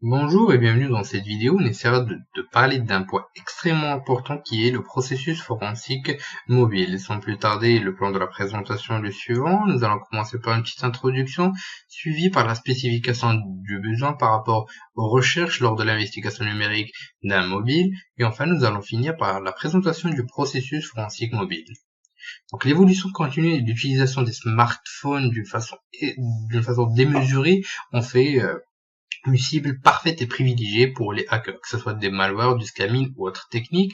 Bonjour et bienvenue dans cette vidéo. On essaiera de parler d'un point extrêmement important qui est le processus forensique mobile. Sans plus tarder, le plan de la présentation est le suivant. Nous allons commencer par une petite introduction, suivie par la spécification du besoin par rapport aux recherches lors de l'investigation numérique d'un mobile. Et enfin, nous allons finir par la présentation du processus forensique mobile. Donc l'évolution continue et l'utilisation des smartphones d'une façon démesurée ont fait une cible parfaite et privilégiée pour les hackers, que ce soit des malwares, du scamming ou autres techniques.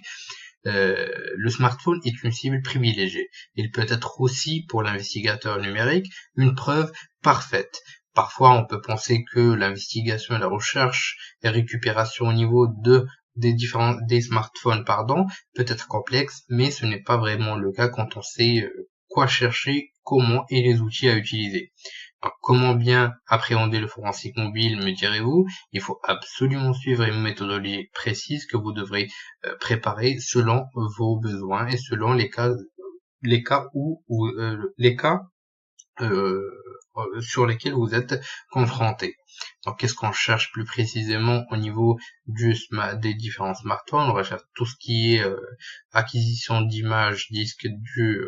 Le smartphone est une cible privilégiée. Il peut être aussi pour l'investigateur numérique une preuve parfaite. Parfois, on peut penser que l'investigation et la recherche et récupération au niveau des smartphones, peut être complexe, mais ce n'est pas vraiment le cas quand on sait quoi chercher, comment et les outils à utiliser. Alors, comment bien appréhender le forensique mobile, me direz-vous? Il faut absolument suivre une méthodologie précise que vous devrez préparer selon vos besoins et selon les cas sur lesquels vous êtes confrontés. Donc, qu'est-ce qu'on cherche plus précisément au niveau des différents smartphones? On recherche tout ce qui est acquisition d'images, disques du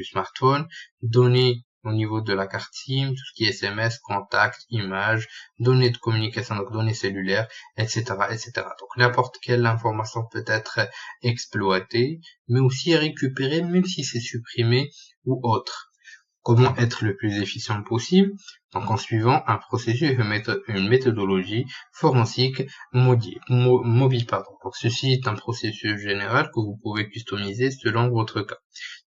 smartphone, données au niveau de la carte SIM, tout ce qui est SMS, contacts, images, données de communication, donc données cellulaires, etc., etc. Donc n'importe quelle information peut être exploitée, mais aussi récupérée, même si c'est supprimé ou autre. Comment être le plus efficient possible? Donc en suivant un processus et une méthodologie forensique mobile. Donc ceci est un processus général que vous pouvez customiser selon votre cas.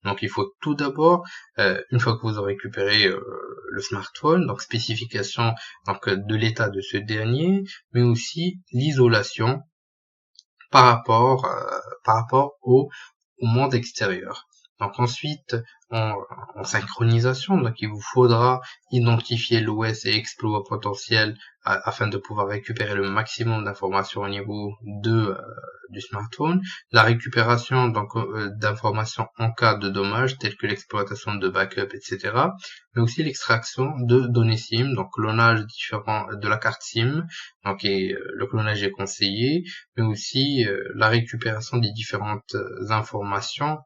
Donc il faut tout d'abord, une fois que vous aurez récupéré le smartphone, donc spécification de l'état de ce dernier, mais aussi l'isolation par rapport au monde extérieur. Donc ensuite, en synchronisation, donc il vous faudra identifier l'OS et exploit potentiel afin de pouvoir récupérer le maximum d'informations au niveau du smartphone. La récupération d'informations en cas de dommages tels que l'exploitation de backup, etc. Mais aussi l'extraction de données SIM, donc clonage différent de la carte SIM, le clonage est conseillé, mais aussi la récupération des différentes informations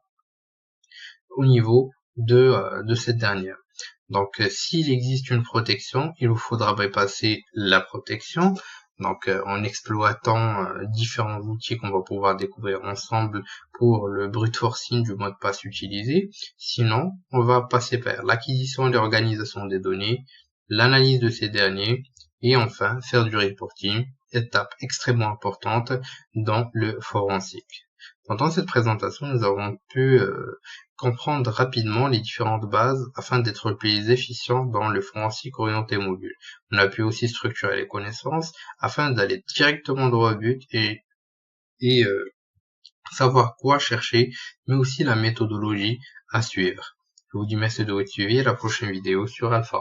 au niveau de cette dernière. Donc, s'il existe une protection, il vous faudra bypasser la protection, en exploitant différents outils qu'on va pouvoir découvrir ensemble pour le brute forcing du mot de passe utilisé. Sinon, on va passer par l'acquisition et l'organisation des données, l'analyse de ces derniers, et enfin faire du reporting, étape extrêmement importante dans le forensique. Dans cette présentation, nous avons pu comprendre rapidement les différentes bases afin d'être le plus efficient dans le forensique orienté mobile. On a pu aussi structurer les connaissances afin d'aller directement droit au but et savoir quoi chercher, mais aussi la méthodologie à suivre. Je vous dis merci de votre suivi et à la prochaine vidéo sur Alpha.